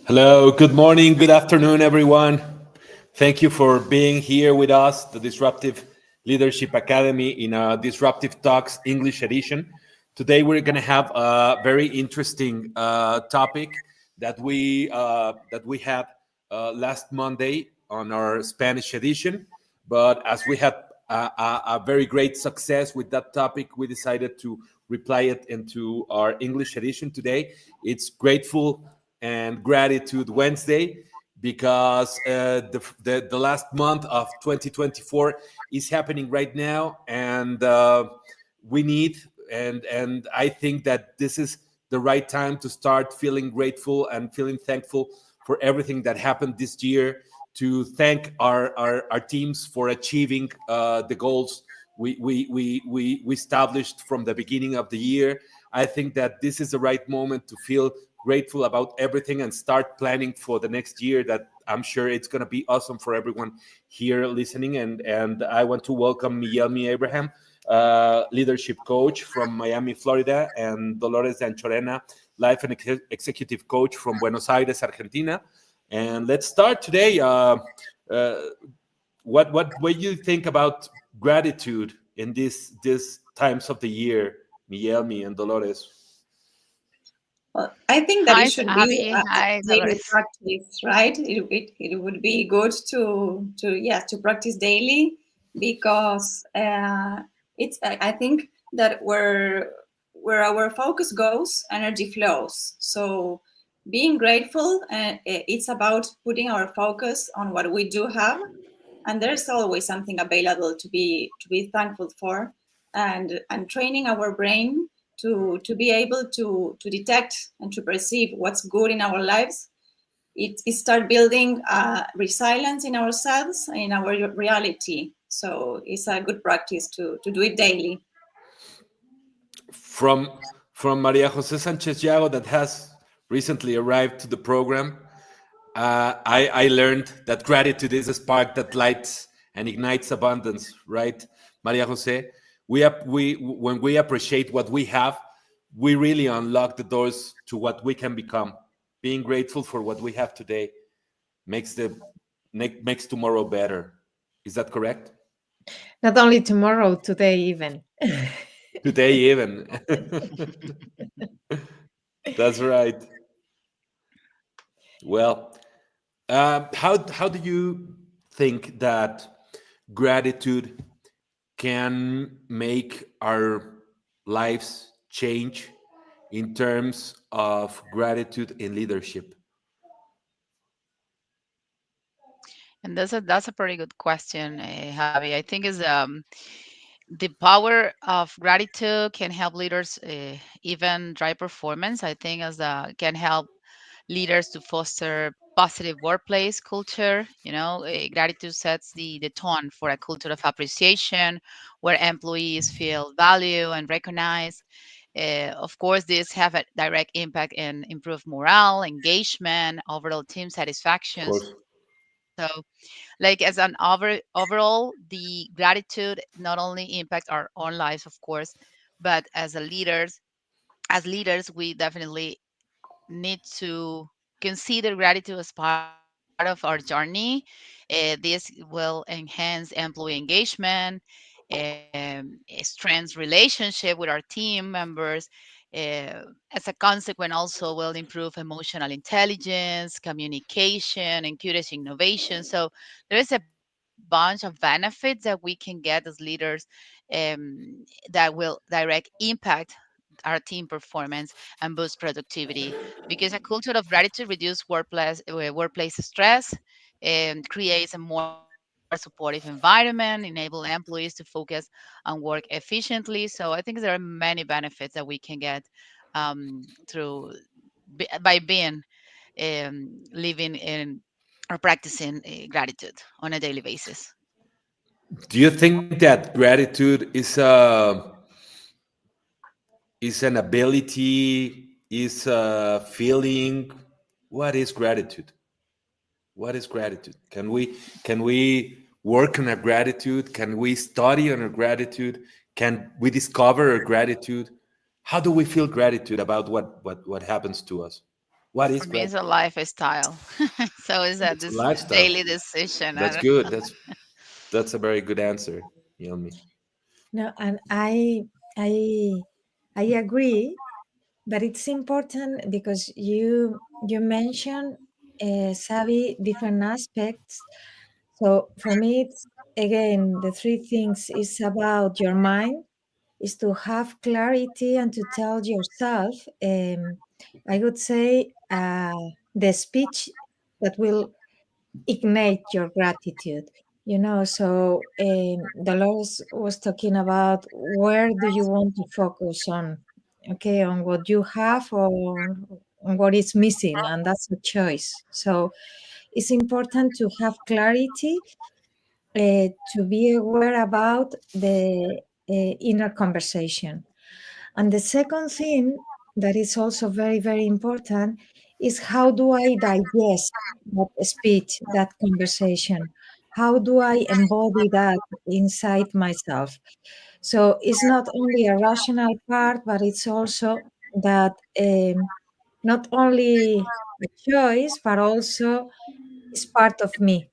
Hello, good morning, good afternoon, everyone. Thank you for being here with us, the Disruptive Leadership Academy in a Disruptive Talks English edition. Today, we're going to have a very interesting topic that we had last Monday on our Spanish edition. But as we had a very great success with that topic, we decided to reply it into our English edition today. It's grateful and Gratitude Wednesday because the last month of 2024 is happening right now, and we need and I think that this is the right time to start feeling grateful and feeling thankful for everything that happened this year. To thank our teams for achieving the goals we established from the beginning of the year. I think that this is the right moment to feel grateful about everything and start planning for the next year that I'm sure it's going to be awesome for everyone here listening. And I want to welcome Miguelmi Abraham, leadership coach from Miami, Florida, and Dolores Anchorena, life and executive coach from Buenos Aires, Argentina. And let's start today. Uh, what do you think about gratitude in these times of the year, Miguelmi and Dolores? Well, I think that it Hi, should be Abby. a Hi, daily Dolores. practice, right? It would be good to practice daily because it's I think that where our focus goes, energy flows. So being grateful, it's about putting our focus on what we do have, and there's always something available to be thankful for, and training our brain to be able to detect and to perceive what's good in our lives. It start building resilience in ourselves and in our reality. So it's a good practice to do it daily. from from Maria Jose Sanchez Yago that has recently arrived to the program. I learned that gratitude is a spark that lights and ignites abundance. Right, Maria Jose. We when we appreciate what we have, we really unlock the doors to what we can become. Being grateful for what we have today makes makes tomorrow better. Is that correct? Not only tomorrow, today even. Today even. That's right. Well, how do you think that gratitude can make our lives change in terms of gratitude in leadership? And that's a pretty good question, Javi. I think is the power of gratitude can help leaders even drive performance. I think as can help leaders to foster positive workplace culture. Gratitude sets the tone for a culture of appreciation where employees feel value and recognized. Of course, this have a direct impact in improved morale, engagement, overall team Of satisfaction. course. So, like as an overall, the gratitude not only impacts our own lives, of course, but as leaders, we definitely need to consider gratitude as part of our journey. This will enhance employee engagement, strengthens relationship with our team members. As a consequence, also will improve emotional intelligence, communication, encourage innovation. So there is a bunch of benefits that we can get as leaders that will direct impact our team performance and boost productivity because a culture of gratitude reduces workplace stress and creates a more supportive environment, enable employees to focus on work efficiently. So I think there are many benefits that we can get through by being living in or practicing gratitude on a daily basis. Do you think that gratitude is an ability, is a feeling? What is gratitude? What is gratitude? Can we work on our gratitude? Can we study on our gratitude? Can we discover our gratitude? How do we feel gratitude about what happens to us? What is For me, it's gratitude? a lifestyle. So it's a It's a this lifestyle. daily decision. I That's don't good. That's a very good answer, Yelmi. No, and I agree, but it's important because you mentioned, Savi, different aspects. So for me, it's again the three things is about your mind, is to have clarity and to tell yourself. I would say the speech that will ignite your gratitude. So Dolores was talking about where do you want to focus on, okay, on what you have or on what is missing, and that's a choice. So it's important to have clarity, to be aware about the inner conversation. And the second thing that is also very, very important is how do I digest that speech, that conversation? How do I embody that inside myself? So it's not only a rational part, but it's also that, not only a choice, but also is part of me,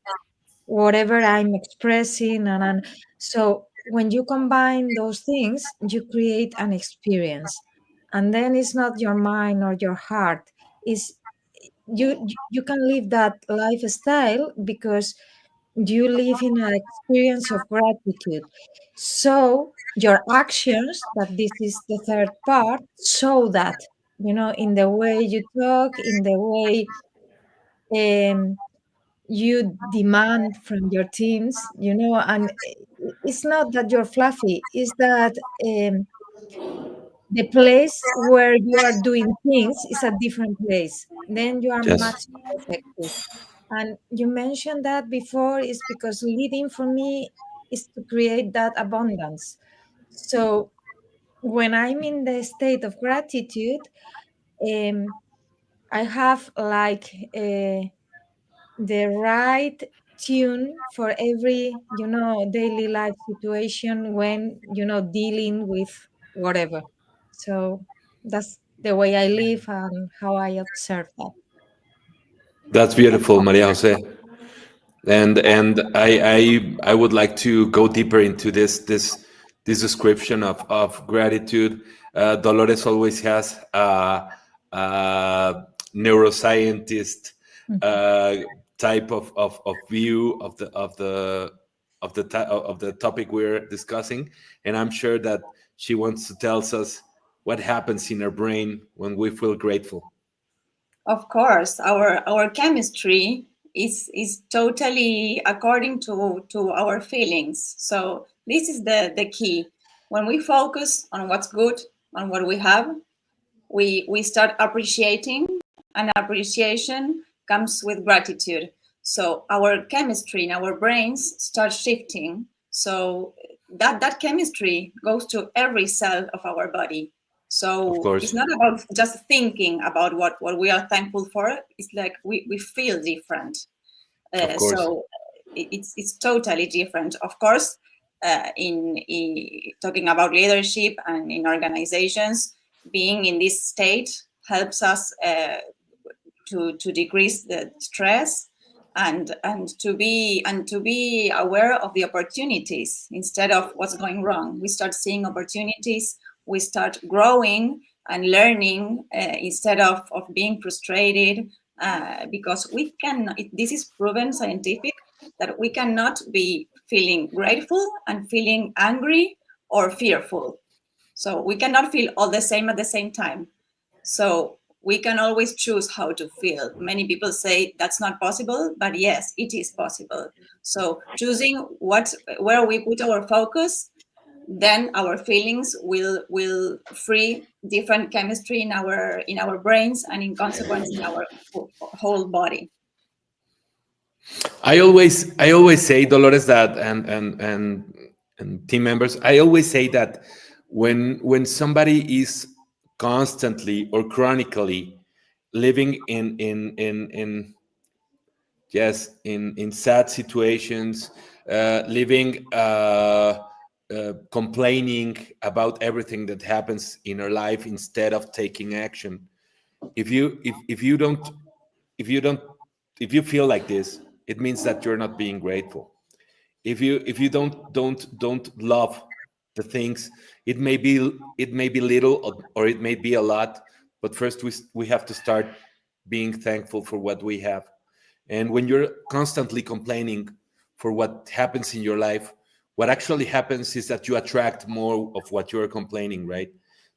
whatever I'm expressing. And so when you combine those things, you create an experience. And then it's not your mind or your heart. Is you can live that lifestyle because you live in an experience of gratitude. So your actions, that this is the third part, show that, in the way you talk, in the way, um, you demand from your teams, and it's not that you're fluffy, it's that, the place where you are doing things is a different place. Then you are Yes. much more effective. And you mentioned that before is because leading for me is to create that abundance. So when I'm in the state of gratitude, um, I have like, the right tune for every, daily life situation when, dealing with whatever. So that's the way I live and how I observe that. That's beautiful, Maria Jose. And I would like to go deeper into this description of gratitude. Dolores always has a neuroscientist Mhm. uh, type of view of the topic we're discussing, and I'm sure that she wants to tell us what happens in our brain when we feel grateful. Of course, our chemistry is totally according to our feelings. So this is the key. When we focus on what's good, on what we have, we start appreciating, and appreciation comes with gratitude. So our chemistry in our brains starts shifting. So that chemistry goes to every cell of our body. Of So it's course, not about just thinking about what we are thankful for. It's like we feel different. of course. So it's totally different. Of course, in talking about leadership and in organizations, being in this state helps us to decrease the stress and to be aware of the opportunities instead of what's going wrong. We start seeing opportunities. We start growing and learning instead of being frustrated, because we can. This is proven scientific that we cannot be feeling grateful and feeling angry or fearful. So we cannot feel all the same at the same time. So we can always choose how to feel. Many people say that's not possible, but yes, it is possible. So choosing where we put our focus, then our feelings will free different chemistry in our brains, and in consequence in our whole body. I always say, Dolores, that and team members, I always say that when somebody is constantly or chronically living in yes in sad situations, living complaining about everything that happens in our life instead of taking action, If you don't, if you don't, if you feel like this, it means that you're not being grateful. If you don't love the things, it may be little, or it may be a lot, but first we have to start being thankful for what we have. And when you're constantly complaining for what happens in your life, what actually happens is that you attract more of what you're complaining, right?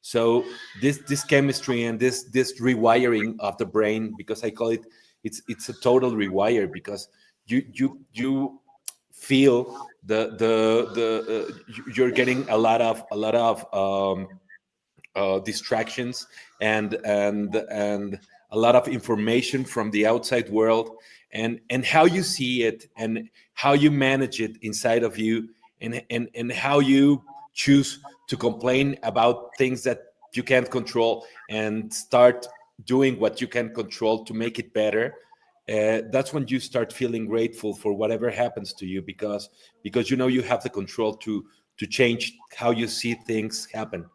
So this chemistry and this rewiring of the brain, because I call it, it's a total rewire, because you feel you're getting a lot of distractions, and a lot of information from the outside world, and how you see it, and how you manage it inside of you, and how you choose to complain about things that you can't control, and start doing what you can control to make it better. That's when you start feeling grateful for whatever happens to you, because you have the control to change how you see things happen.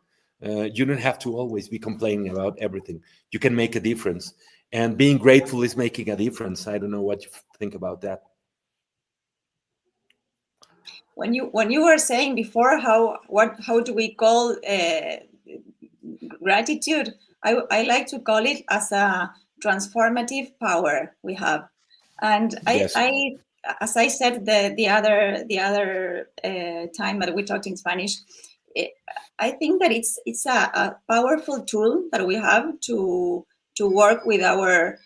You don't have to always be complaining about everything. You can make a difference, and being grateful is making a difference. I don't know what you think about that. When you were saying before, how do we call gratitude? I like to call it as a transformative power we have. And Yes. I as I said the other time that we talked in Spanish, eh, I think that it's a powerful tool that we have to work with our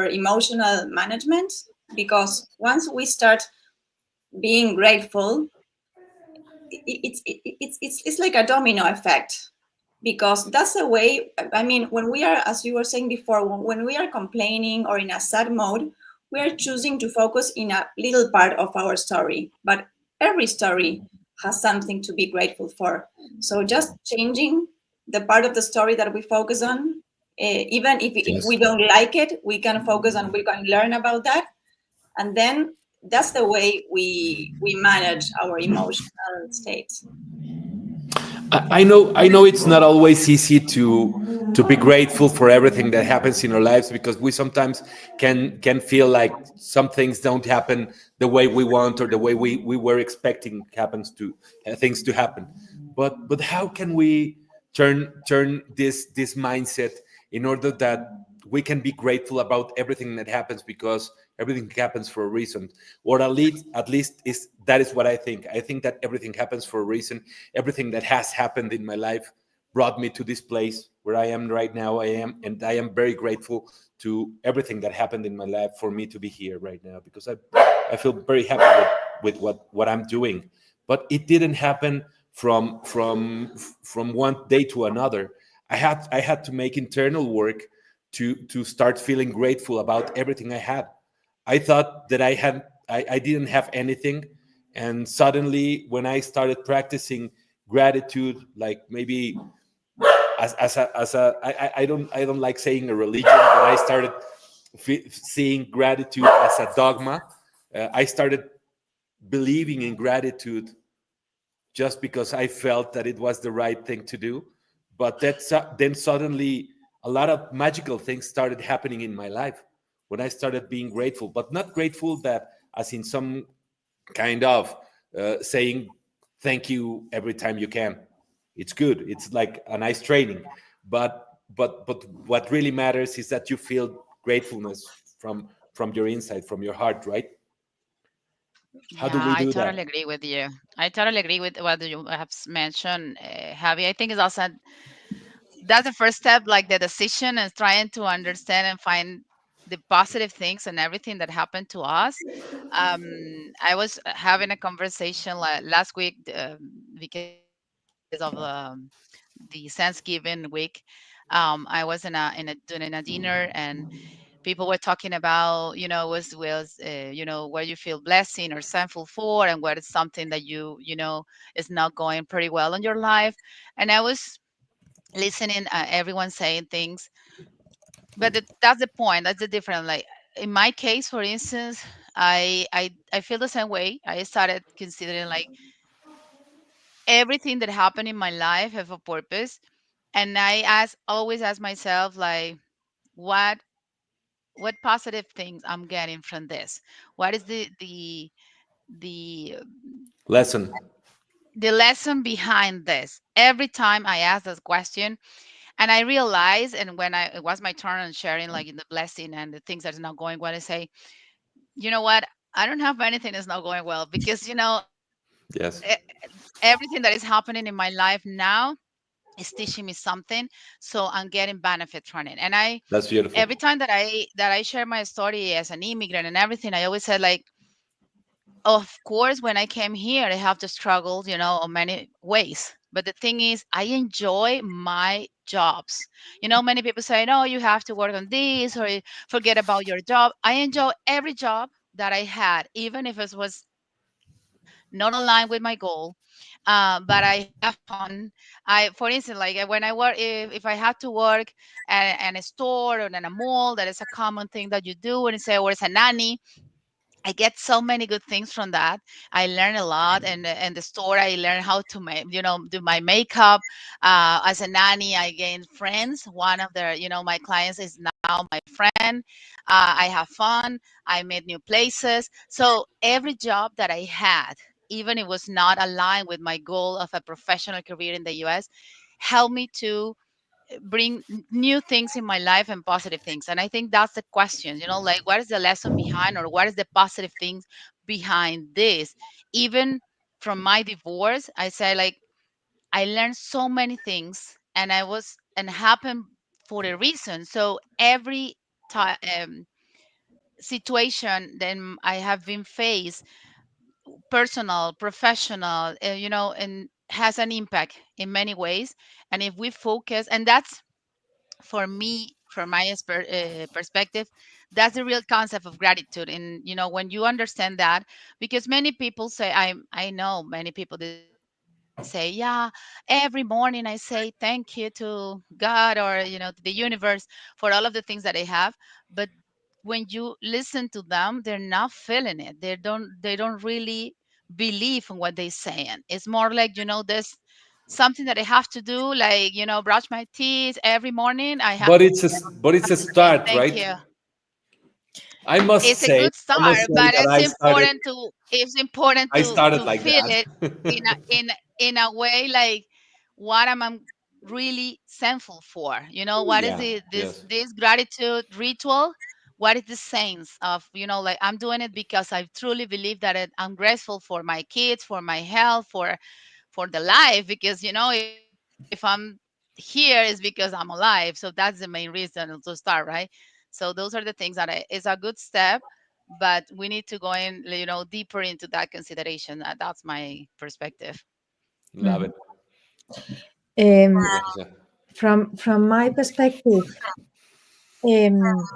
emotional management, because once we start being grateful, it's like a domino effect, because that's the way. I mean, when we are, as you were saying before, when we are complaining or in a sad mode, we are choosing to focus in a little part of our story, but every story has something to be grateful for. So just changing the part of the story that we focus on, even if we Yes. don't like it, we can focus on, we can learn about that, and then that's the way we manage our emotional states. I know it's not always easy to be grateful for everything that happens in our lives, because we sometimes can feel like some things don't happen the way we want, or the way we were expecting happens to things to happen. But how can we turn this mindset in order that we can be grateful about everything that happens, because everything happens for a reason, or at least is that is what I think. I think that everything happens for a reason. Everything that has happened in my life brought me to this place where I am right now. And I am very grateful to everything that happened in my life for me to be here right now, because I feel very happy with what I'm doing. But it didn't happen from one day to another. I had to make internal work to start feeling grateful about everything I had. I thought that I didn't have anything, and suddenly when I started practicing gratitude, like maybe I don't like saying a religion, but I started seeing gratitude as a dogma. I started believing in gratitude just because I felt that it was the right thing to do. But then suddenly a lot of magical things started happening in my life when I started being grateful, but not grateful that as in some kind of saying thank you every time you can. It's good. It's like a nice training, but what really matters is that you feel gratefulness from your inside, from your heart, right? How do Yeah, we I do totally that? agree with you. I totally agree with what you have mentioned, Javi. I think it's also that's the first step, like the decision and trying to understand and find the positive things and everything that happened to us. um I was having a conversation last week, because of the Thanksgiving week. I was doing a dinner, and people were talking about, where you feel blessing or thankful for, and what is something that is not going pretty well in your life. And I was listening, everyone saying things, but that's the point. That's the difference. Like in my case, for instance, I feel the same way. I started considering like everything that happened in my life have a purpose, And I always ask myself, like, what what positive things I'm getting from this? What is the Lesson. the lesson behind this? Every time I ask this question, and I realize, and when it was my turn on sharing, like in the blessing and the things that is not going well, I say, you know what? I don't have anything that's not going well, because Yes, e- everything that is happening in my life now is teaching me something, so I'm getting benefit from it. And I that's beautiful. every time that I share my story as an immigrant and everything, I always said, like, of course, when I came here, I have to struggle, in many ways. But the thing is, I enjoy my jobs. Many people say, no, you have to work on this, or forget about your job. I enjoy every job that I had, even if it was not aligned with my goal. But I have fun. For instance, like, when I work, if I had to work at a store or in a mall, that is a common thing that you do, and you say, or as a nanny, I get so many good things from that. I learn a lot, and the store, I learn how to make, do my makeup. As a nanny, I gain friends. One of my clients is now my friend. I have fun. I made new places. So every job that I had, even it was not aligned with my goal of a professional career in the U.S., helped me to bring new things in my life and positive things. And I think that's the question, like, what is the lesson behind, or what is the positive things behind this? Even from my divorce, I say, like, I learned so many things, and happened for a reason. So every time situation then I have been faced, personal, professional, and has an impact in many ways. And if we focus, and that's, for me, from my perspective, that's the real concept of gratitude. And when you understand that, because many people say, I know many people, they say, yeah, every morning I say thank you to God, or to the universe, for all of the things that they have. But when you listen to them, they're not feeling it. They don't really believe in what they're saying. It's more like, this something that I have to do, like, brush my teeth every morning. I have But it's a to say start, thank right? you. I must It's a say, good I start, must say but that it's important I to started like feel that. it in a way, like, what am I really thankful for? What is Yeah. this Yes. this gratitude ritual? What is the sense of, like, I'm doing it because I truly believe that I'm grateful for my kids, for my health, for the life, because if I'm here is because I'm alive. So that's the main reason to start, right? So those are the things that is a good step, but we need to go in, deeper into that consideration. That's my perspective. Love Mhm. it. Um, Gracias, Jose. from my perspective, um,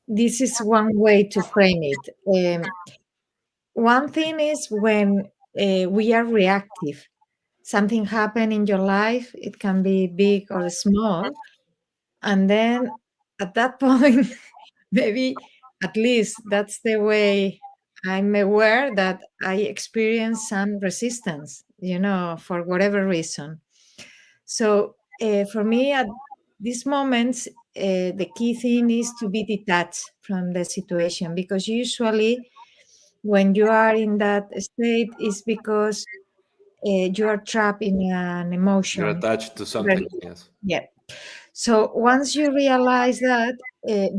this is one way to frame it. One thing is when we are reactive. Something happened in your life, it can be big or small, and then at that point, maybe at least that's the way I'm aware that I experience some resistance, for whatever reason. So for me, at these moments, the key thing is to be detached from the situation, because usually when you are in that state is because you are trapped in an You're emotion. attached to something. Very- Yes. Yeah. So once you realize that,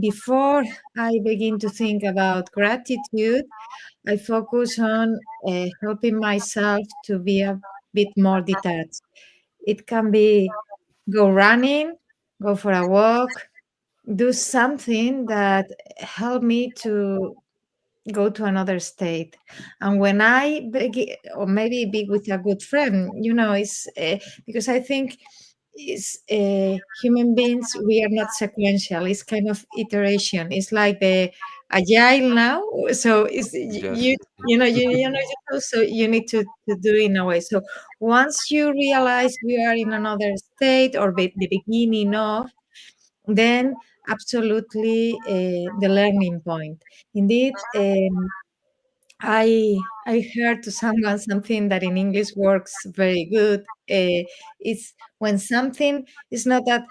before I begin to think about gratitude, I focus on helping myself to be a bit more detached. It can be go running, go for a walk, do something that help me to go to another state. And when I begin, or maybe be with a good friend, it's because I think is human beings, we are not sequential. It's kind of iteration. It's like the agile now. So it's Yes. so you need to do in a way. So once you realize we are in another state, or the beginning of, then absolutely the learning point. Indeed, I heard to someone something that in English works very good. It's when something is not that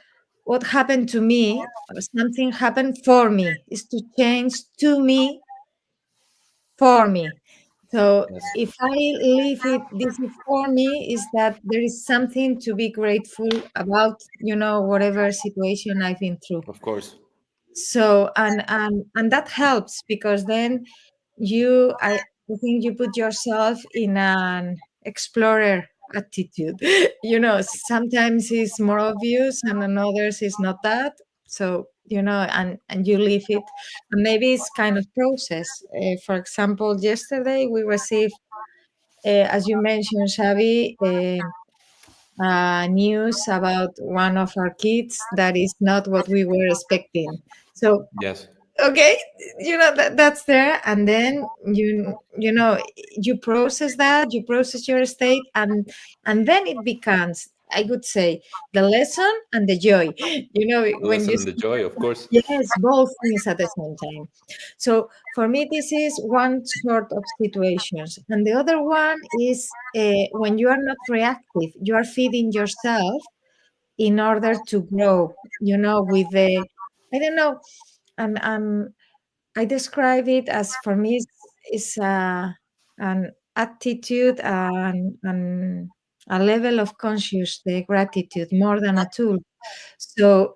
what happened to me, or something happened for me. Is to change to me for me. So Yes, if I leave it, this is for me, is that there is something to be grateful about, whatever situation I've been through. of course. So and that helps because then I think you put yourself in an explorer attitude. Sometimes it's more obvious and in others it's not that. So and you leave it, and maybe it's kind of process. For example, yesterday we received, as you mentioned, Xavi, news about one of our kids that is not what we were expecting. So Yes, okay, that's there, and then you process that, you process your state, and then it becomes, I would say, the lesson and the joy. the When lesson you and the joy, of course. yes, both things at the same time. So for me, this is one sort of situations, and the other one is when you are not reactive, you are feeding yourself in order to grow. With the, I don't know, and I describe it as, for me, is an attitude and a level of conscious the gratitude more than a tool. So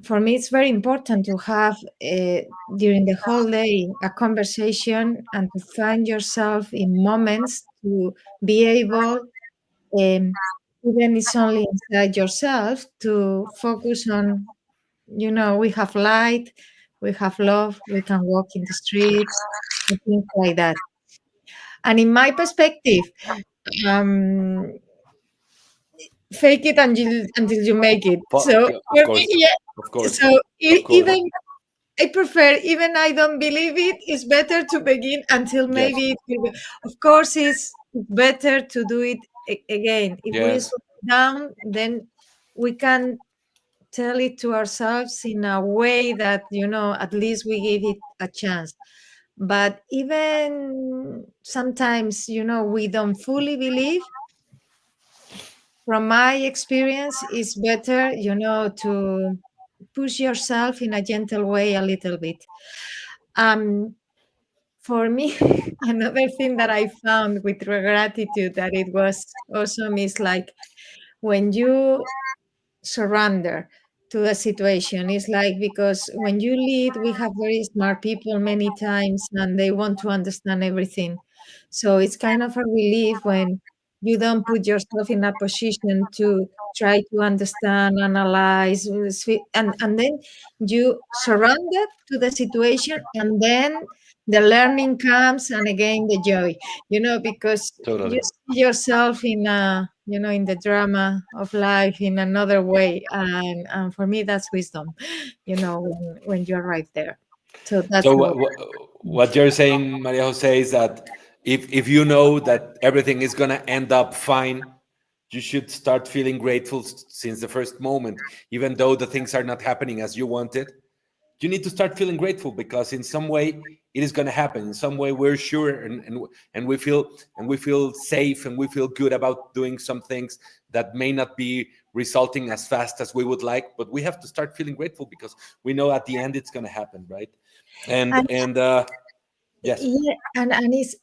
for me, it's very important to have during the whole day a conversation and to find yourself in moments to be able, um, even it's only inside yourself, to focus on, we have light, we have love, we can walk in the streets, and things like that. And in my perspective, um, fake it until you make it. So Yeah, of for me, course, yeah. of course, So of course. even I prefer, even I don't believe it, it's better to begin until Yes, maybe it will be. Of course, it's better to do it again. If we yes, slow down, then we can tell it to ourselves in a way that at least we give it a chance. But even sometimes we don't fully believe. From my experience, it's better to push yourself in a gentle way a little bit. um for me, another thing that I found with gratitude that it was awesome is like when you surrender to a situation. It's like, because when you lead, we have very smart people many times and they want to understand everything. So it's kind of a relief when you don't put yourself in a position to try to understand, analyze, and then you surrender to the situation, and then the learning comes, and again the joy, because totally. you see yourself in the drama of life in another way, and for me that's wisdom, when you're right there. So that's So how. what you're saying, Maria Jose, is that if you know that everything is gonna end up fine, you should start feeling grateful since the first moment, even though the things are not happening as you wanted. You need to start feeling grateful because in some way it is going to happen. In some way we're sure, and we feel safe, and we feel good about doing some things that may not be resulting as fast as we would like, but we have to start feeling grateful because we know at the end it's going to happen, right? And yes, Yeah, and it's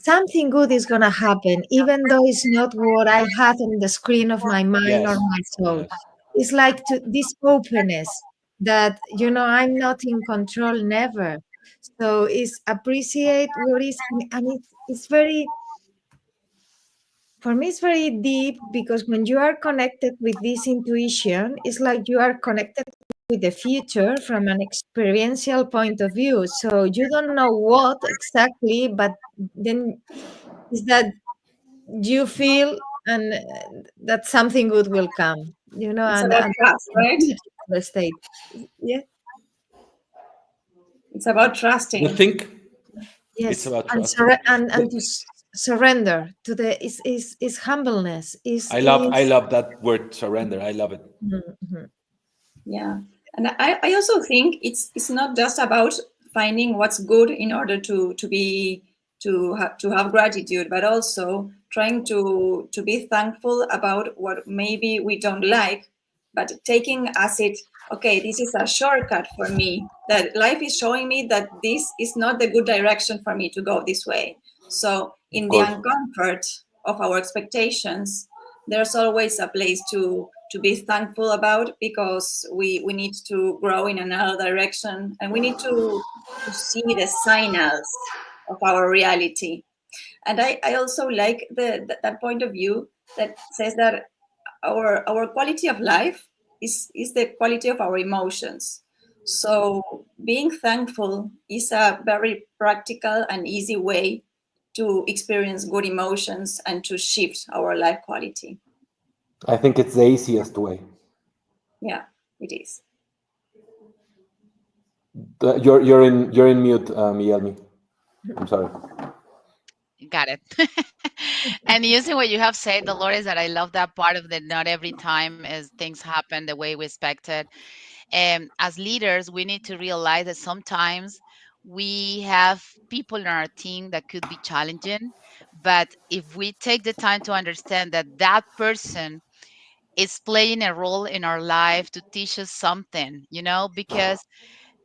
something good is gonna happen, even though it's not what I had on the screen of my mind or yes, my soul. yes, It's like this openness that I'm not in control, never. So it's appreciate what is, and it's very, for me, it's very deep, because when you are connected with this intuition, it's like you are connected with the future from an experiential point of view. So you don't know what exactly, but then is that you feel, and that something good will come, It's and, about and trust, right? the state. Yeah, It's about you trusting. think it's yes, about and trusting. and to surrender to the is humbleness I is. love that word, surrender. I love it. Mhm. Yeah. And I also think it's not just about finding what's good in order to have gratitude, but also trying to be thankful about what maybe we don't like, but taking as it, okay, this is a shortcut for me, that life is showing me that this is not the good direction for me to go this way. So Of in the course. uncomfort of our expectations, there's always a place to be thankful about, because we need to grow in another direction, and we need to see the signals of our reality. And I also like that point of view that says that our quality of life is the quality of our emotions. So being thankful is a very practical and easy way to experience good emotions and to shift our life quality. I think it's the easiest way. Yeah, it is. You're in mute, Miguelmi. I'm sorry. Got it. And using what you have said, Dolores, that I love that part of the not every time as things happen the way we expected. And as leaders, we need to realize that sometimes we have people in our team that could be challenging. But if we take the time to understand that that person is playing a role in our life to teach us something, because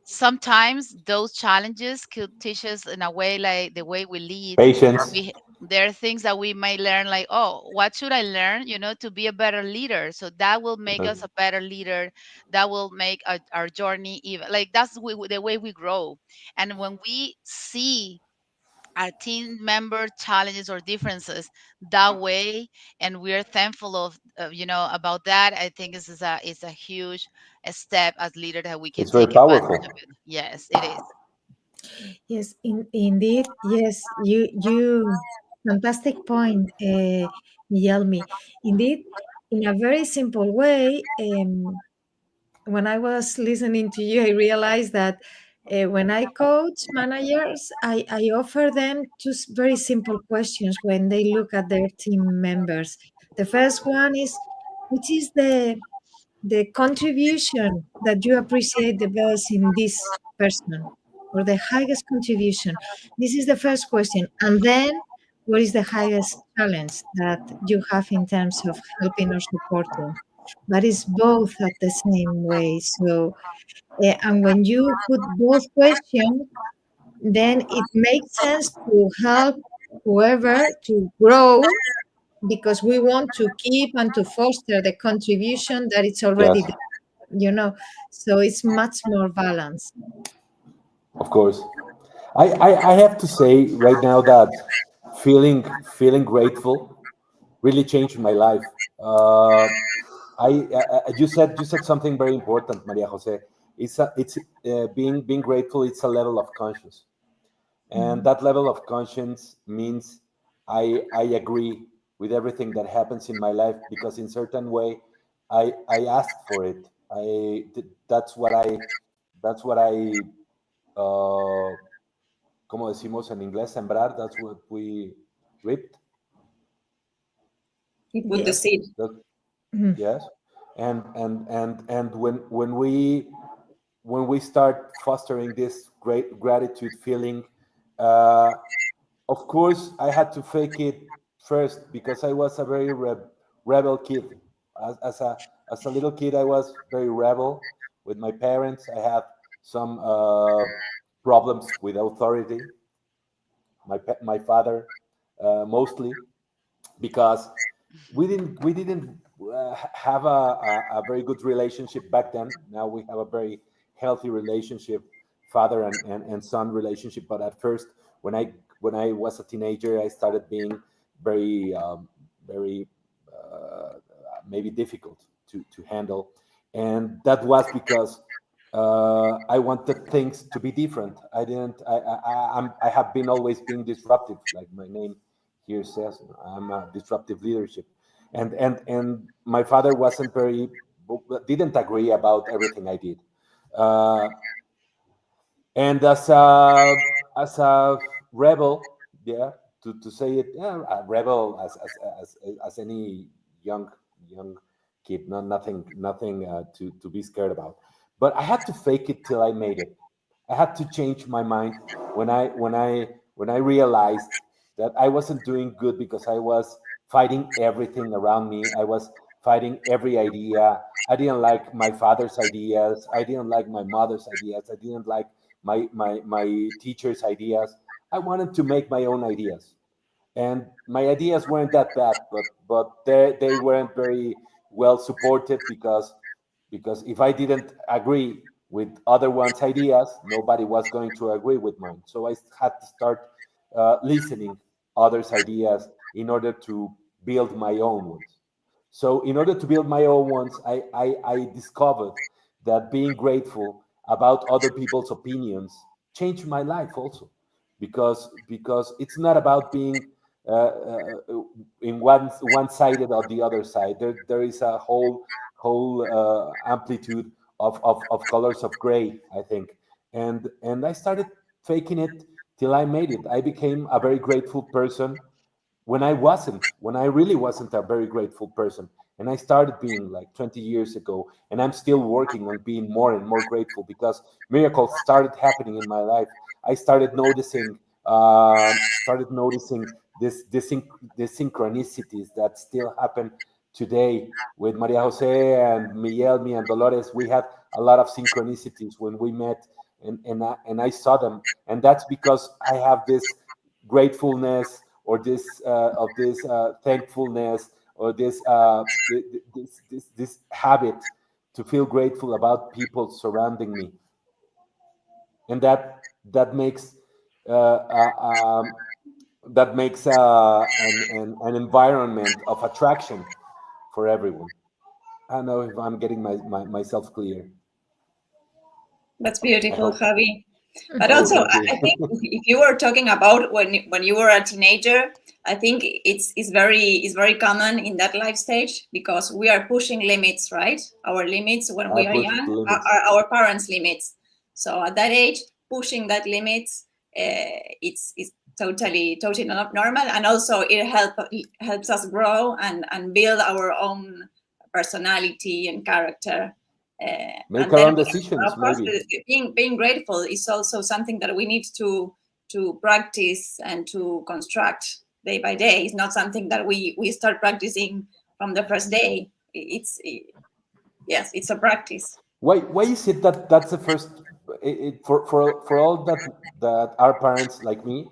sometimes those challenges could teach us in a way like the way we lead. Patience. There are things that we may learn like, oh, what should I learn, to be a better leader? So that will make us a better leader. That will make our journey even like that's the way we grow. And when we see our team member challenges or differences that way, and we're thankful about that, I think this is a huge step as leader that we can It's very take advantage powerful. of it. Yes, it is. Yes, indeed. Yes, you fantastic point, Yelmi. Indeed, in a very simple way, when I was listening to you, I realized that when I coach managers, I offer them two very simple questions when they look at their team members. The first one is, which is the contribution that you appreciate the best in this person, or the highest contribution? This is the first question. And then, what is the highest challenge that you have in terms of helping or supporting? But it's both at the same way. So, and when you put both questions, then it makes sense to help whoever to grow, because we want to keep and to foster the contribution that it's Yes, already there, so it's much more balanced. of course. I have to say right now that feeling grateful really changed my life. You said something very important, Maria Jose. It's being grateful. It's a level of conscience, and Mhm. that level of conscience means I agree with everything that happens in my life, because in certain way I asked for it. That's what I uh, como decimos en inglés, sembrar. That's what we reaped. You put the Yes. Yes. seed. Mhm. Yes. And when we start fostering this great gratitude feeling, uh, of course I had to fake it first, because I was a very rebel kid. As a little kid, I was very rebel with my parents. I had some problems with authority. My father, mostly because we didn't have a very good relationship back then. Now we have a very healthy relationship, father and son relationship. But at first, when I was a teenager, I started being very maybe difficult to handle, and that was because I wanted things to be different. I didn't. I have been always being disruptive, like my name here says. I'm a disruptive leadership, and my father wasn't very didn't agree about everything I did, uh, and as a rebel, yeah, to say it, yeah, a rebel as any young young kid, nothing to be scared about. But I had to fake it till I made it. I had to change my mind when I realized that I wasn't doing good because I was fighting everything around me. I was fighting every idea. I didn't like my father's ideas. I didn't like my mother's ideas. I didn't like my teacher's ideas. I wanted to make my own ideas, and my ideas weren't that bad, but they weren't very well supported because if I didn't agree with other one's ideas, nobody was going to agree with mine. So I had to start listening others' ideas in order to build my own ones. So in order to build my own ones, I discovered that being grateful about other people's opinions changed my life also, because it's not about being in one sided or the other side. There is a whole amplitude of colors of gray, I think. And I started faking it till I made it. I became a very grateful person when I really wasn't a very grateful person. And I started being like 20 years ago, and I'm still working on being more and more grateful because miracles started happening in my life. I started noticing this synchronicities that still happen today with Maria Jose and Miguel, me and Dolores. We had a lot of synchronicities when we met, and I saw them, and that's because I have this gratefulness or this thankfulness or this habit to feel grateful about people surrounding me, and that makes uh, uh, um, an environment of attraction for everyone. I don't know if I'm getting myself clear. That's I beautiful, hope. Javi. But Oh, also, thank you. I think if you were talking about when you were a teenager, I think it's very common in that life stage because we are pushing limits, right? Our limits when I we are push the young limits. are our parents' limits. So at that age, pushing that limits, it's totally not normal, and also it helps us grow and build our own personality and character. Make And our then, own decisions, of course, maybe. being grateful is also something that we need to practice and to construct day by day. It's not something that we start practicing from the first day. Yes, it's a practice. Why is it that that's the first for all that our parents like me,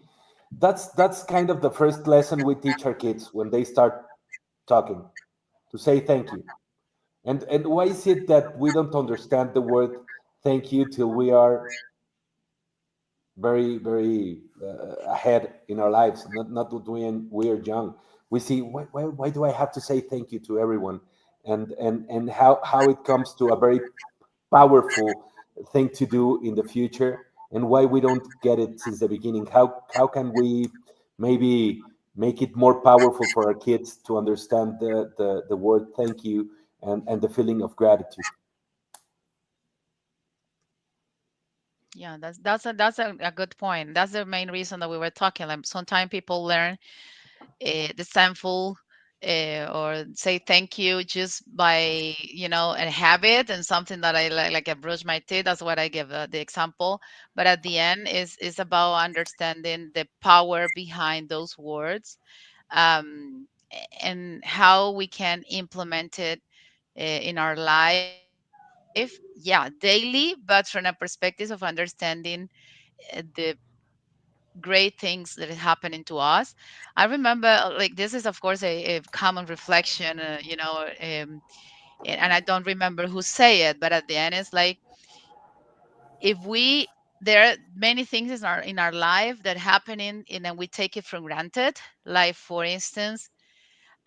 that's kind of the first lesson we teach our kids when they start talking, to say thank you. And why is it that we don't understand the word thank you till we are very ahead in our lives, not when we are young? We see, why do I have to say thank you to everyone? And how it comes to a very powerful thing to do in the future, and why we don't get it since the beginning. How can we maybe make it more powerful for our kids to understand the word thank you and the feeling of gratitude? Yeah, that's a good point. That's the main reason that we were talking. Like sometimes people learn the thankful or say thank you just by a habit and something that I like I brush my teeth. That's what I give the example. But at the end is about understanding the power behind those words, and how we can implement it in our life. Yeah, daily, but from a perspective of understanding the great things that is happening to us. I remember, like, this is of course a common reflection, and I don't remember who say it, but at the end it's like, if we there are many things in our life that happening and then we take it for granted. Like, for instance,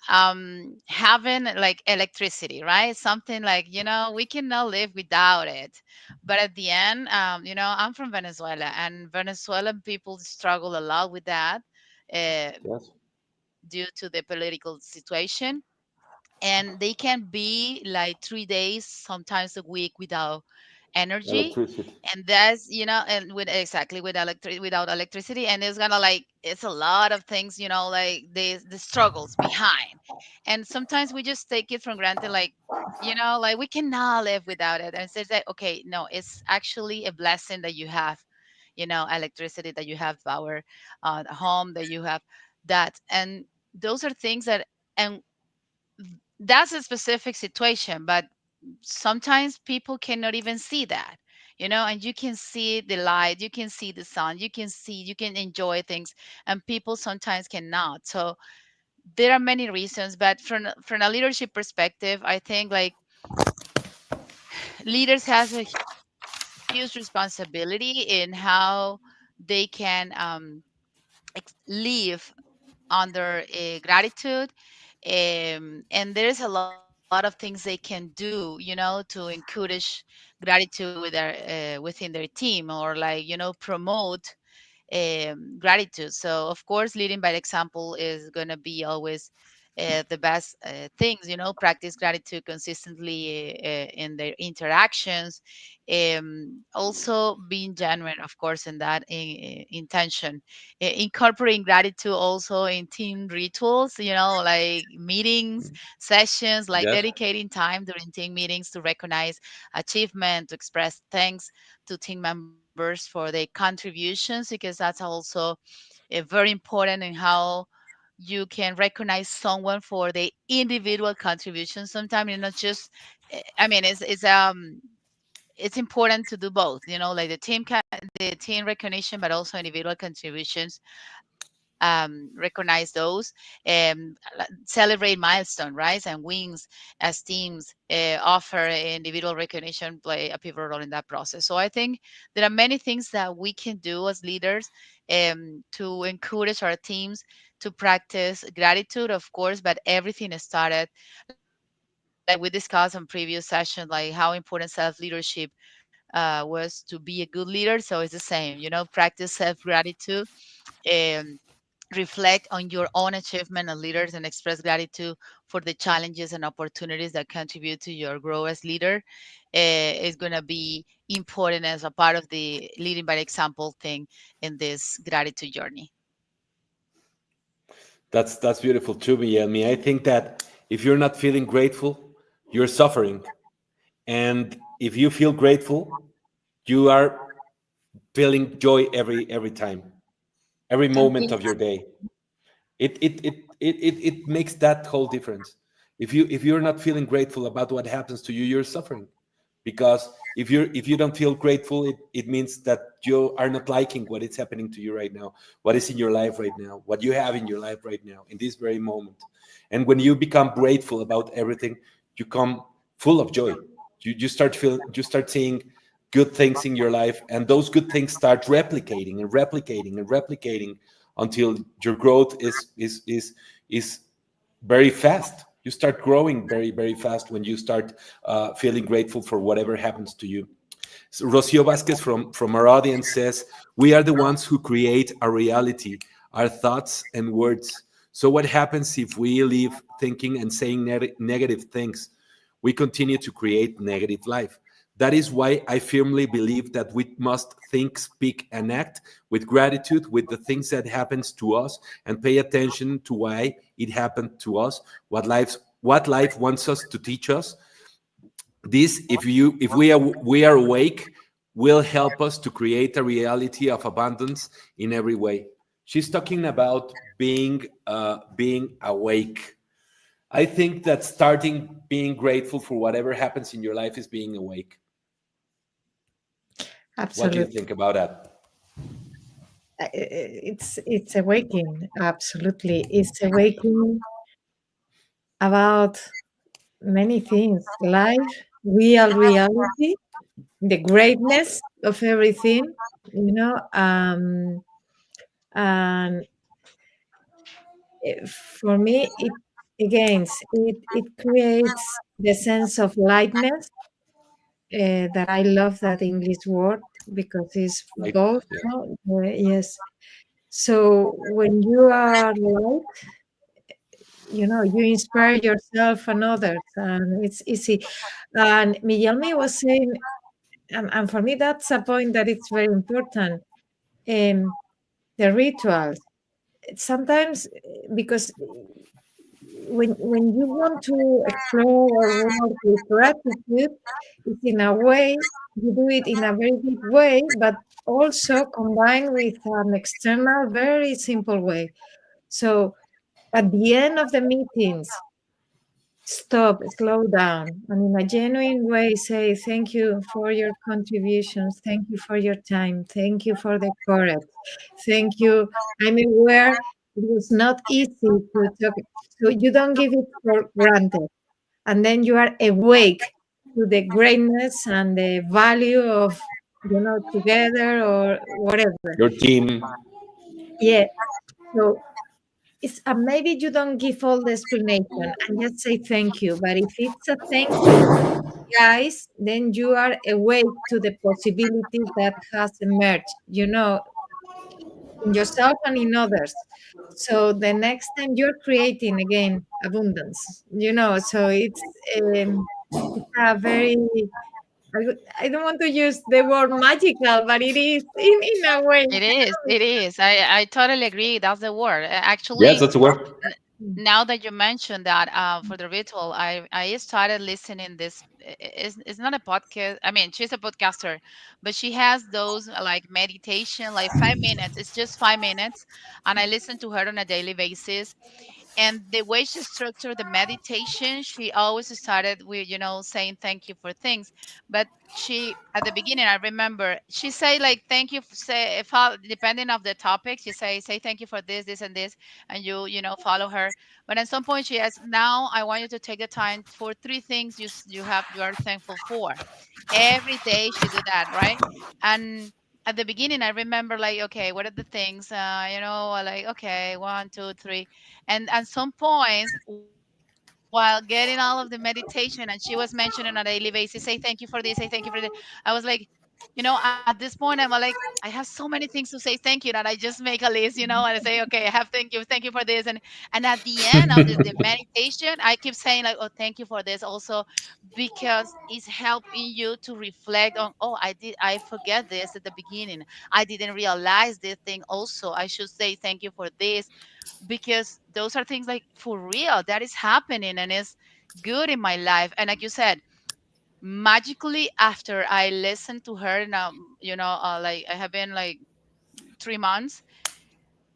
having like electricity, right? Something like, we cannot live without it. But at the end, I'm from Venezuela, and Venezuelan people struggle a lot with that, uh, Yes. due to the political situation. And they can be like 3 days, sometimes a week, without energy, Electricity. and that's, and with exactly with without electricity, and it's gonna like it's a lot of things, like the struggles behind, and sometimes we just take it for granted, like, like we cannot live without it, and it's like, okay, no, it's actually a blessing that you have, electricity, that you have power, the home, that you have that, and those are things that, and that's a specific situation, but sometimes people cannot even see that, and you can see the light, you can see the sun, you can enjoy things, and people sometimes cannot. So there are many reasons, but from a leadership perspective, I think like leaders has a huge responsibility in how they can live under gratitude, and there's a lot of things they can do, to encourage gratitude within their team, or like, promote gratitude. So of course, leading by example is going to be always the best things. Practice gratitude consistently in their interactions. Also being genuine, of course, in that intention. Incorporating gratitude also in team rituals. Like meetings, sessions, like Yes. dedicating time during team meetings to recognize achievement, to express thanks to team members for their contributions, because that's also very important in how you can recognize someone for the individual contribution. Sometimes it's not just, I mean, it's important to do both, like the team recognition, but also individual contributions. Recognize those, celebrate milestone, right, and wins as teams, offer individual recognition, play a pivotal role in that process. So I think there are many things that we can do as leaders, to encourage our teams to practice gratitude, of course, but everything is started, like we discussed on previous sessions, like how important self-leadership was to be a good leader. So it's the same, practice self-gratitude, um, reflect on your own achievement as leaders, and express gratitude for the challenges and opportunities that contribute to your growth as leader, is going to be important as a part of the leading by example thing in this gratitude journey. That's beautiful too, Guillermo. I think that if you're not feeling grateful, you're suffering. And if you feel grateful, you are feeling joy every time, every And moment of your day. It makes that whole difference. If you're not feeling grateful about what happens to you, you're suffering. Because if you don't feel grateful, it means that you are not liking what is happening to you right now, what is in your life right now, what you have in your life right now, in this very moment. And when you become grateful about everything, you come full of joy. You start seeing good things in your life, and those good things start replicating and replicating and replicating until your growth is very fast. You start growing very fast when you start feeling grateful for whatever happens to you. So Rocio Vasquez from our audience says, "We are the ones who create our reality, our thoughts and words. So what happens if we live thinking and saying negative things? We continue to create negative life. That is why I firmly believe that we must think, speak, and act with gratitude with the things that happens to us, and pay attention to why it happened to us, what life wants us to teach us. This, if we are awake, will help us to create a reality of abundance in every way." She's talking about being awake. I think that starting being grateful for whatever happens in your life is being awake. What do you Absolutely. think about that? It's awakening. Absolutely. It's awakening about many things. Life, real reality, the greatness of everything, you know. And for me, it creates the sense of lightness, that I love that English word because it's both. Lightness, yeah. No? Yes. So when you are light, you inspire yourself and others, and it's easy. And Miguelmi was saying and for me, that's a point that it's very important. The rituals. Sometimes, because when you want to explore or work with gratitude, it's in a way, you do it in a very deep way, but also combined with an external, very simple way. So at the end of the meetings, stop, slow down, and in a genuine way say thank you for your contributions, thank you for your time, thank you for the courage, thank you. I'm aware it was not easy to talk, so you don't give it for granted. And then you are awake to the greatness and the value of, together or whatever. Your team. Yeah. So it's maybe you don't give all the explanation and just say thank you. But if it's a thank you, guys, then you are awake to the possibilities that has emerged, in yourself and in others. So the next time you're creating again abundance, so it's a very, I don't want to use the word magical, but it is in a way. It is. It is. I totally agree. That's the word. Yes, Actually, that's a word. n- now that you mentioned that, for the ritual, I started listening this. It's not a podcast. I mean, she's a podcaster, but she has those like meditation, like 5 minutes. It's just 5 minutes, and I listen to her on a daily basis. And the way she structured the meditation, she always started with, saying thank you for things. But she, at the beginning, I remember she say like thank you, say if depending of the topic, she say thank you for this and this, and you follow her. But at some point she has, now I want you to take the time for three things you are thankful for. Every day she do that, right? And at the beginning I remember like, okay, what are the things, like, okay, one, two, three. And at some points, while getting all of the meditation, and she was mentioning on a daily basis, say thank you for this, say thank you for this, I was like, at this point, I'm like, I have so many things to say thank you that I just make a list, and I say, okay, I have thank you for this, and at the end of the meditation, I keep saying like, oh, thank you for this also, because it's helping you to reflect on, oh, I forget this at the beginning, I didn't realize this thing also, I should say thank you for this, because those are things like for real that is happening and is good in my life. And like you said, magically after I listened to her now, like I have been like 3 months,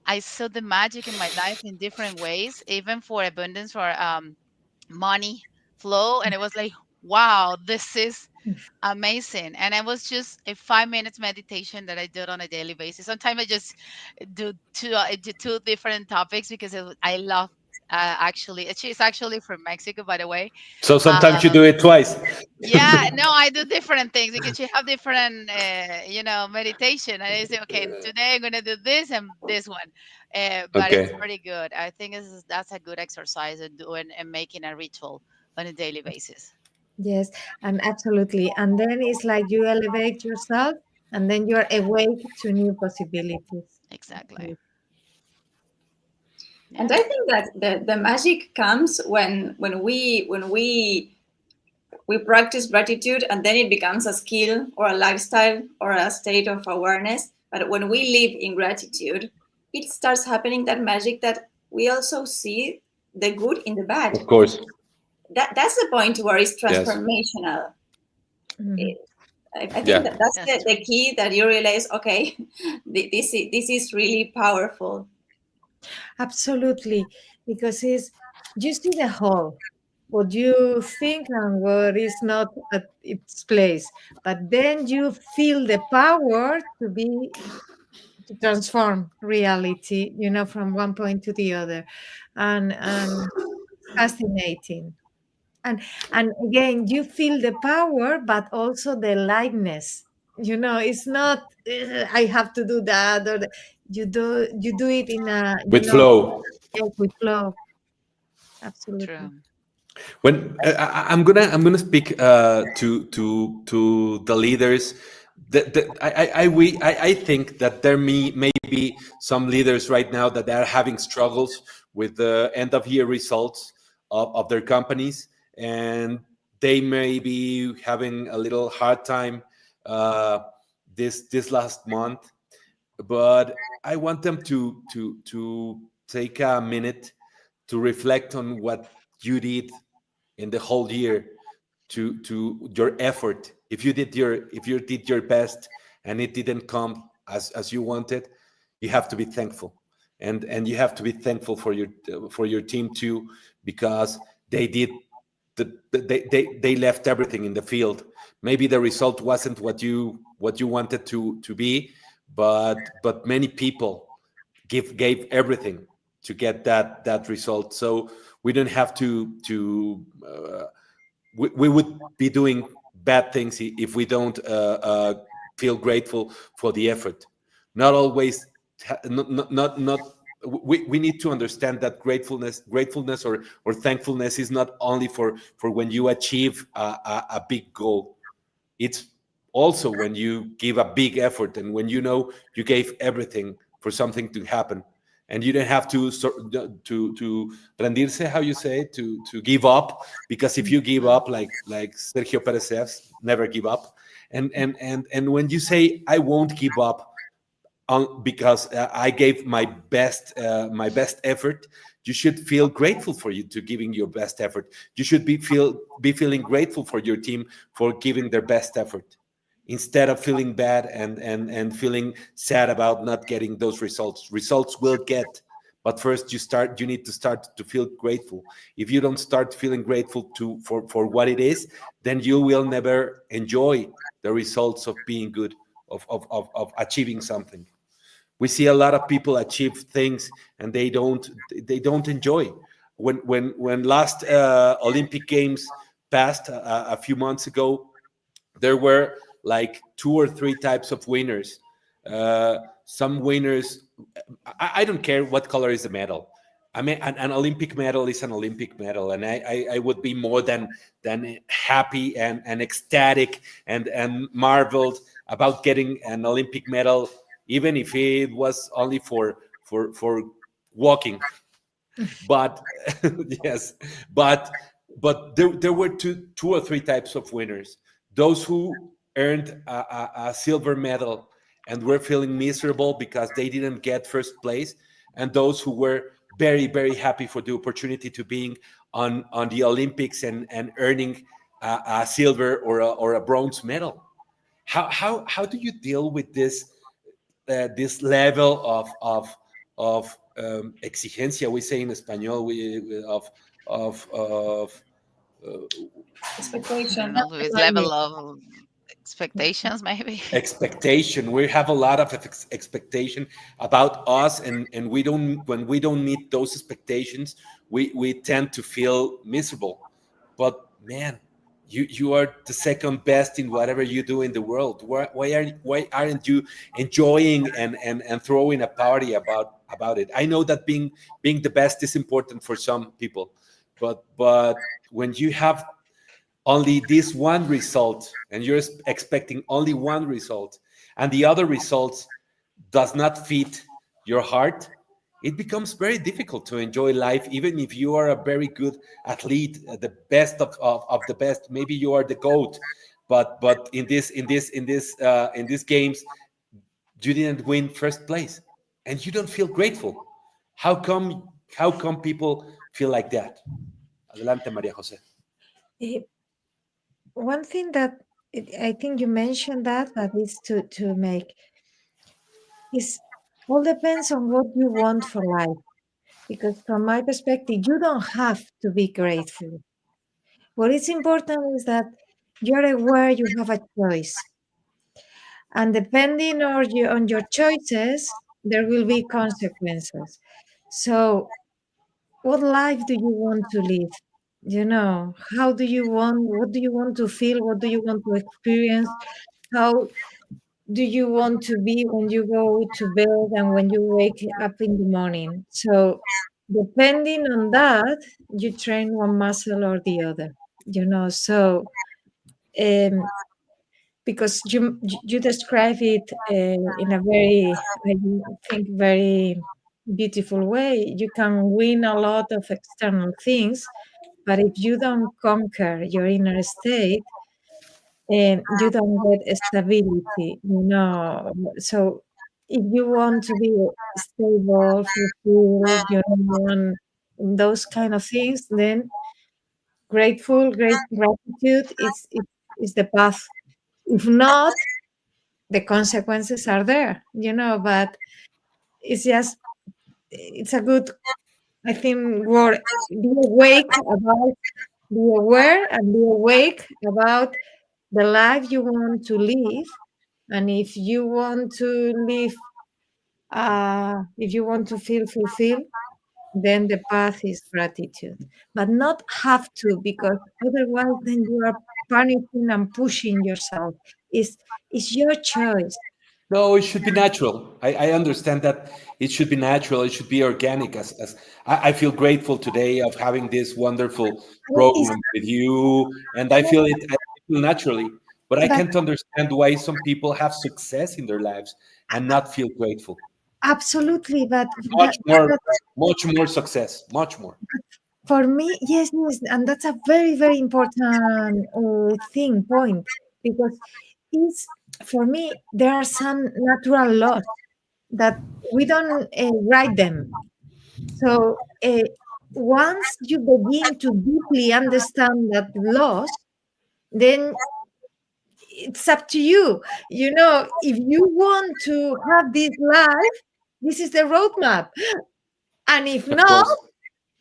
I saw the magic in my life in different ways, even for abundance, for money flow. And it was like, wow, this is amazing. And it was just a 5 minutes meditation that I did on a daily basis. Sometimes I just do two different topics because I love, actually, she's actually from Mexico, by the way. So sometimes you uh, do it twice. yeah, no, I do different things because you have different, meditation. And I say, okay, today I'm gonna do this and this one. But it's Okay. pretty good. I think that's a good exercise in doing and making a ritual on a daily basis. Yes, and absolutely. And then it's like you elevate yourself and then you're awake to new possibilities. Exactly. Absolutely. And Yeah. I think that the magic comes when we practice gratitude, and then it becomes a skill or a lifestyle or a state of awareness. But when we live in gratitude, it starts happening that magic that we also see the good in the bad. Of course. That's the point where it's Yes. transformational. Mhm. I think Yeah. that that's That's the true. key, that you realize, okay, this is really powerful. Absolutely. Because it's, you see the whole, what you think and what is not at its place. But then you feel the power to transform reality, from one point to the other. And it's fascinating. And again, you feel the power but also the lightness. It's not, I have to do that, or you do it in a, With flow. yes, with flow. Absolutely. True. When I'm gonna speak to the leaders. I think that there may be some leaders right now that are having struggles with the end of year results of their companies, and they may be having a little hard time uh, this last month, but I want them to take a minute to reflect on what you did in the whole year, to your effort. If you did your best and it didn't come as you wanted, you have to be thankful, and you have to be thankful for your team too, because they did they left everything in the field. Maybe the result wasn't what you wanted to be, but many people gave everything to get that result. So we don't have we would be doing bad things if we don't feel grateful for the effort. Not always, not we need to understand that gratefulness or thankfulness is not only for when you achieve a big goal. It's also when you give a big effort and when you know you gave everything for something to happen, and you don't have to rendirse, how you say it, to give up, because if you give up, like Sergio Perez says, never give up. And when you say I won't give up because I gave my best effort, you should feel grateful for you to giving your best effort. You should be feeling grateful for your team for giving their best effort, instead of feeling bad and feeling sad about not getting those results. Results will get, but first you need to start to feel grateful. If you don't start feeling grateful for what it is, then you will never enjoy the results of being good, of achieving something. We see a lot of people achieve things and they don't enjoy. When last Olympic Games passed a few months ago, there were like two or three types of winners. Some winners, I don't care what color is the medal. I mean, an Olympic medal is an Olympic medal, and I would be more than happy and ecstatic and marveled about getting an Olympic medal, even if it was only for walking. But yes, but there were two or three types of winners: those who earned a silver medal and were feeling miserable because they didn't get first place, and those who were very happy for the opportunity to being on the Olympics and earning a silver or a bronze medal. How do you deal with this level of exigencia, we say in español, of I don't Expectation. know, his level of expectations, maybe. expectation. We have a lot of expectation about us, and we don't when we don't meet those expectations, we tend to feel miserable. But man, you are the second best in whatever you do in the world. Why aren't you enjoying and throwing a party about it? I know that being the best is important for some people, but when you have only this one result and you're expecting only one result, and the other results does not fit your heart, it becomes very difficult to enjoy life, even if you are a very good athlete, the best of the best. Maybe you are the goat, but in these games you didn't win first place and you don't feel grateful. How come people feel like that? Adelante, Maria Jose. Eh, One thing that I think you mentioned that is to make is all depends on what you want for life. Because from my perspective, you don't have to be grateful. What is important is that you're aware you have a choice. And depending on your choices, there will be consequences. So, what life do you want to live? What do you want to feel? What do you want to experience? How do you want to be when you go to bed and when you wake up in the morning? So, depending on that, you train one muscle or the other. So um, because you describe it in a very, I think, very beautiful way. You can win a lot of external things, but if you don't conquer your inner state, you don't get stability, So if you want to be stable, fulfilled, and those kind of things, then great gratitude is the path. If not, the consequences are there, but it's just, it's a good, I think, word. Be awake about, be aware and be awake about the life you want to live. And if you want to live, if you want to feel fulfilled, then the path is gratitude. But not have to, because otherwise then you are panicking and pushing yourself. It's your choice. No, it should be natural. I understand that it should be natural. It should be organic. As I feel grateful today of having this wonderful It's, program with you, and I feel it. I feel naturally, but I but can't understand why some people have success in their lives and not feel grateful. absolutely, but Much more, much more success. Much more. for me, yes, and that's a very, very important point, because it's, for me, there are some natural laws that we don't write them. So once you begin to deeply understand that laws, then it's up to you. If you want to have this life, this is the roadmap, and if Of not, course.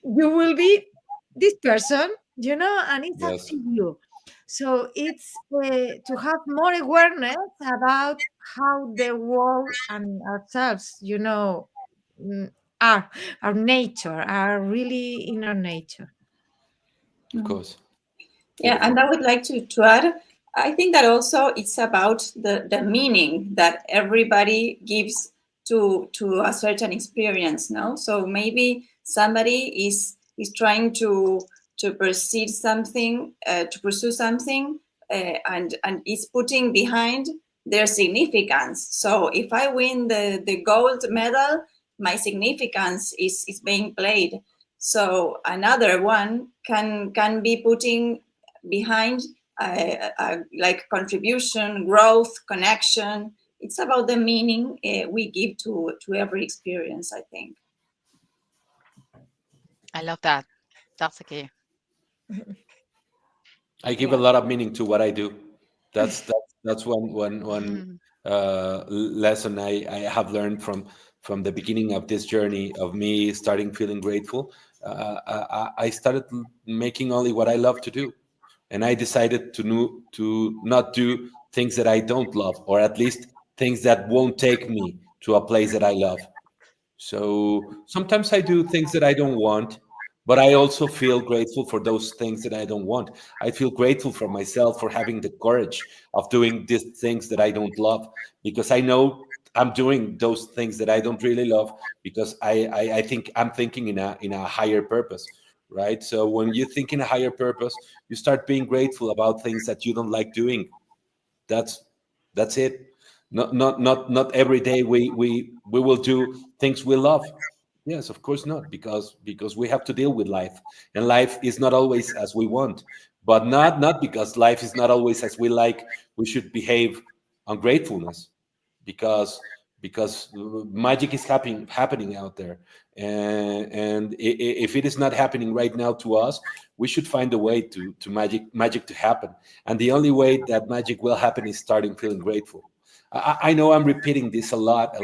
you will be this person, and it's up Yes. to you. So it's to have more awareness about how the world and ourselves, mm, are our nature, are really in our nature. Of course. Yeah, Beautiful. and I would like to add, I think that also it's about the meaning that everybody gives to a certain experience, no? So maybe somebody is trying to pursue something, and is putting behind their significance. So if I win the gold medal, my significance is being played. So another one can be putting behind like contribution, growth, connection. It's about the meaning we give to every experience, I think. I love that. That's the key. I give a Yeah. lot of meaning to what I do. That's one lesson I have learned from the beginning of this journey of me starting feeling grateful. I started making only what I love to do, and I decided to not do things that I don't love, or at least things that won't take me to a place that I love. So sometimes I do things that I don't want, but I also feel grateful for those things that I don't want. I feel grateful for myself for having the courage of doing these things that I don't love, because I know I'm doing those things that I don't really love, because I think I'm thinking in a higher purpose, right? So when you think in a higher purpose, you start being grateful about things that you don't like doing. That's it. Not every day we will do things we love. Yes, of course not, because we have to deal with life, and life is not always as we want. But not because life is not always as we like, we should behave ungratefulness, because magic is happening out there, and if it is not happening right now to us, we should find a way to magic to happen. And the only way that magic will happen is starting feeling grateful. I know I'm repeating this a lot,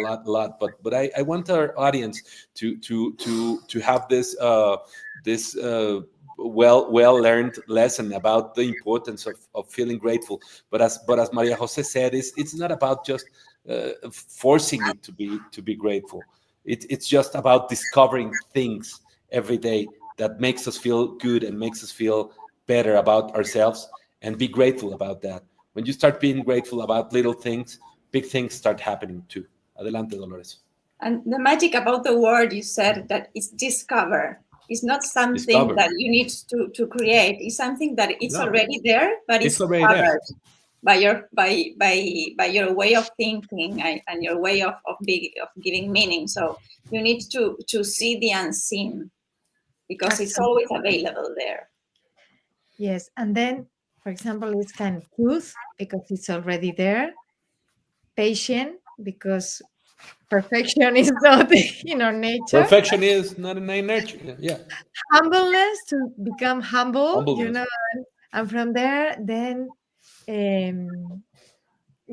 but I want our audience to have this well learned lesson about the importance of feeling grateful. But as Maria Jose said, it's not about just forcing it to be grateful. It's just about discovering things every day that makes us feel good and makes us feel better about ourselves, and be grateful about that. When you start being grateful about little things, big things start happening too. Adelante, Dolores. And the magic about the word you said that it's discover. It's not something Discover. that you need to create. It's something that it's No, already there, but it's it's already there. covered by your way of thinking and your way of giving meaning. So you need to see the unseen because it's Absolutely. always available there. Yes. And then For example, it's kind of truth because it's already there. Patient because perfection is not in our nature. Perfection is not in my nature. Yeah, Humbleness to become humble, humbleness. and from there, then um,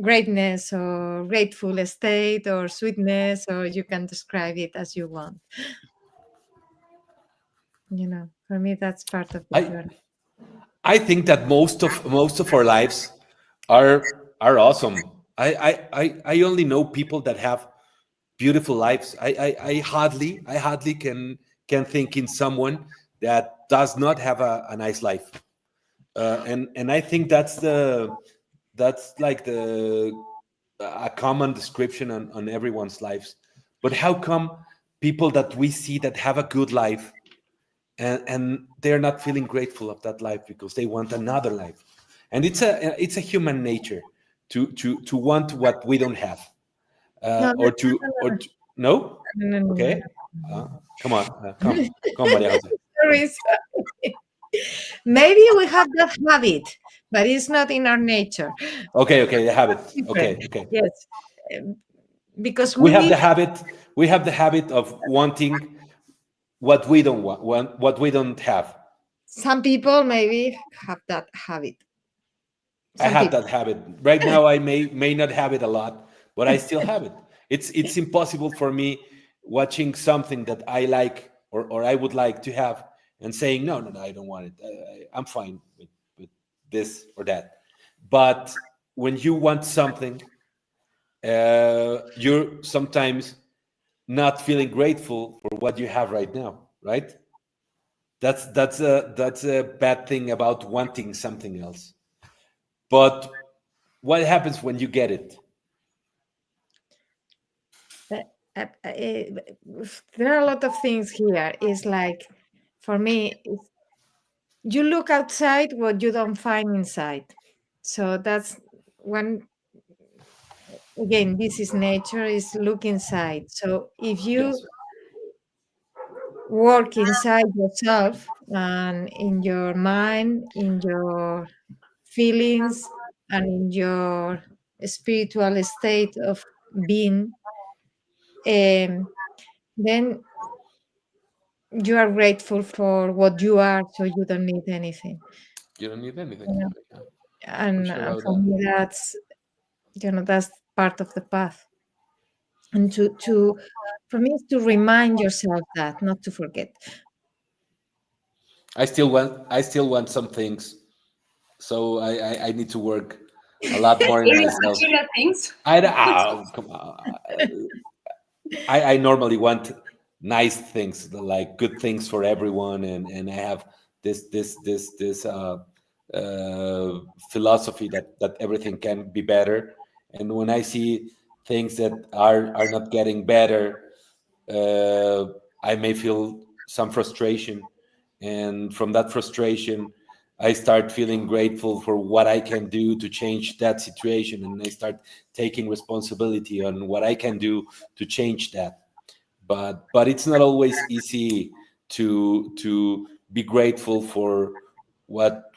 greatness or grateful state or sweetness, or you can describe it as you want. For me, that's part of the I journey. I think that most of our lives are awesome. I only know people that have beautiful lives. I hardly can think in someone that does not have a nice life. And I think that's like the a common description on everyone's lives. But how come people that we see that have a good life, and they're not feeling grateful of that life because they want another life? And it's a human nature to want what we don't have, No, no, or to no, or to, no. no, no, no, no, Okay, no. come on, come, Maria Jose. Come. Sorry, sorry. Maybe we have that habit, but it's not in our nature. Okay, the habit. Different. Okay. Yes, um, because We have we the habit. We have the habit of wanting what we don't want what we don't have. some people maybe have that habit. I Some have people. that habit right now. I may not have it a lot, but I still have it. It's impossible for me watching something that I like, or I would like to have, and saying no, I don't want it. I'm fine with this or that. But when you want something, you're sometimes not feeling grateful for what you have right now, right? That's a bad thing about wanting something else. But what happens when you get it? Uh, uh, uh, there are a lot of things here. It's like, for me, you look outside what you don't find inside. So that's one. Again, this is nature. Is look inside. So if you Yes. work inside yourself and in your mind, in your feelings, and in your spiritual state of being, then you are grateful for what you are, so you don't need anything. You don't need anything. You know? Yeah, for And, sure and about for that. me, that's part of the path. And to for me, it's to remind yourself that, not to forget. I still want some things, so I need to work a lot more in Really myself. material things. Come on. I normally want nice things, like good things for everyone, and I have this philosophy that everything can be better. And when I see things that are not getting better, uh, I may feel some frustration, and from that frustration, I start feeling grateful for what I can do to change that situation, and I start taking responsibility on what I can do to change that. But it's not always easy to be grateful for what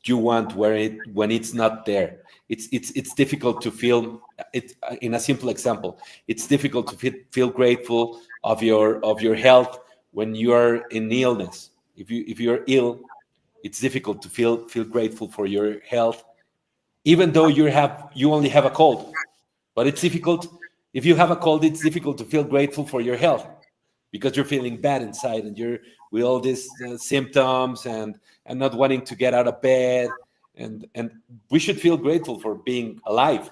you want when it's not there. It's difficult to feel it. In a simple example, it's difficult to feel grateful of your health when you are in illness. If you're ill, it's difficult to feel grateful for your health, even though you only have a cold. But it's difficult. If you have a cold, it's difficult to feel grateful for your health because you're feeling bad inside, and you're with all these symptoms, and not wanting to get out of bed. And we should feel grateful for being alive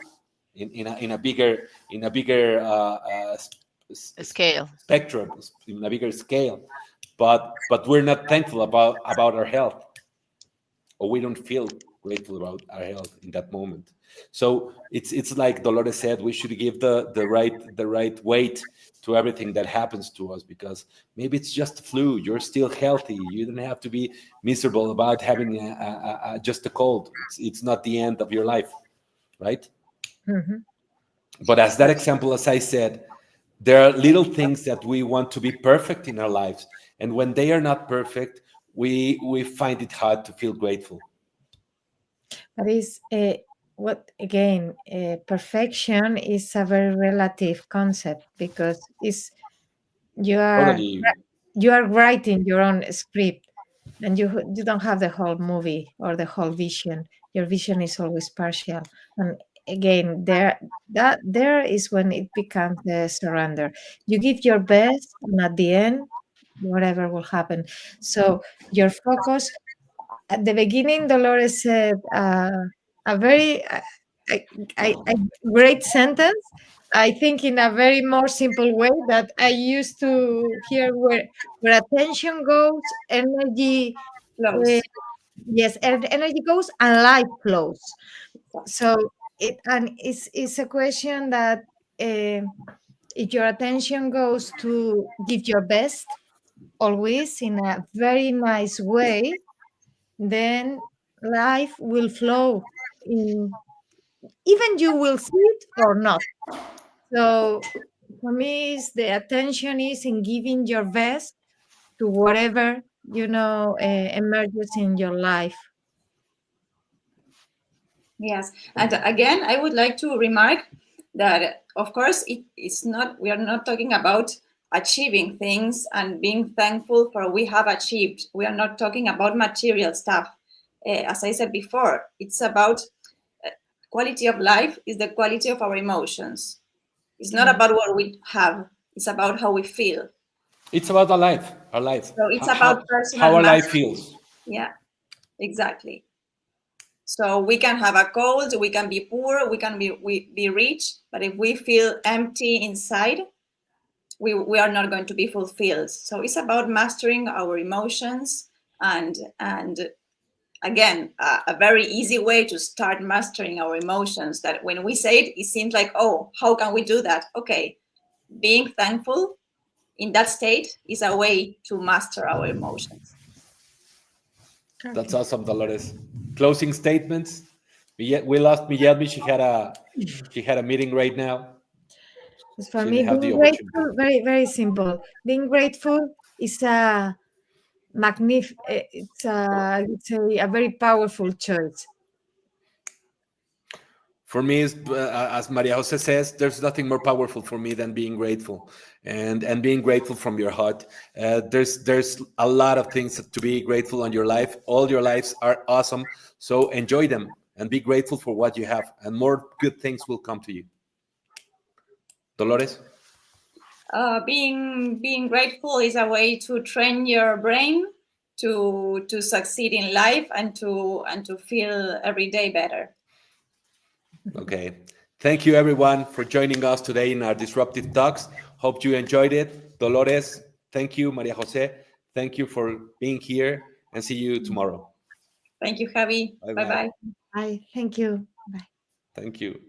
in a bigger Scale. spectrum, in a bigger scale. But we're not thankful about our health, or we don't feel grateful about our health in that moment. So it's like Dolores said, we should give the right weight to everything that happens to us, because maybe it's just a flu. You're still healthy. You don't have to be miserable about having just a cold. It's not the end of your life, right? Mhm. But as that example, as I said, there are little things that we want to be perfect in our lives, and when they are not perfect, we find it hard to feel grateful. But is what again? Perfection is a very relative concept because it's you are Totally. you are writing your own script, and you don't have the whole movie or the whole vision. Your vision is always partial, and again, there is when it becomes the surrender. You give your best, and at the end, whatever will happen. So your focus at the beginning, Dolores said a very a, a great sentence. I think in a very more simple way that I used to hear where attention goes, energy, uh, Close. yes, energy goes and life flows. So it's a question that if your attention goes to give your best always in a very nice way, then life will flow in, even you will see it or not. So for me is the attention is in giving your best to whatever emerges in your life. Yes, and again, I would like to remark that, of course, it's not. We are not talking about achieving things and being thankful for what we have achieved. We are not talking about material stuff. As I said before, it's about quality of life. Is the quality of our emotions. It's not Yes. about what we have. It's about how we feel. It's about our life, So it's how, about personal how our life mastery. feels. Yeah, exactly. So we can have a cold, we can be poor, we can be rich, but if we feel empty inside, we are not going to be fulfilled. So it's about mastering our emotions, and again, a very easy way to start mastering our emotions. That when we say it, it seems like, oh, how can we do that? Okay, being thankful in that state is a way to master our emotions. That's Okay. awesome, Dolores. Closing statements. We lost Miguel. She had a meeting right now. As for She me, didn't have being the opportunity. grateful, very, very simple. Being grateful is a it's a very powerful choice. For me, as Maria Jose says, there's nothing more powerful for me than being grateful, and being grateful from your heart. There's a lot of things to be grateful on your life. All your lives are awesome, so enjoy them and be grateful for what you have, and more good things will come to you. Dolores. Being grateful is a way to train your brain to succeed in life and to feel every day better. Okay. Thank you, everyone, for joining us today in our Disruptive Talks. Hope you enjoyed it. Dolores, thank you. Maria Jose, thank you for being here, and see you tomorrow. Thank you, Javi. Bye Bye bye. bye. Bye. Thank you. Bye. Thank you.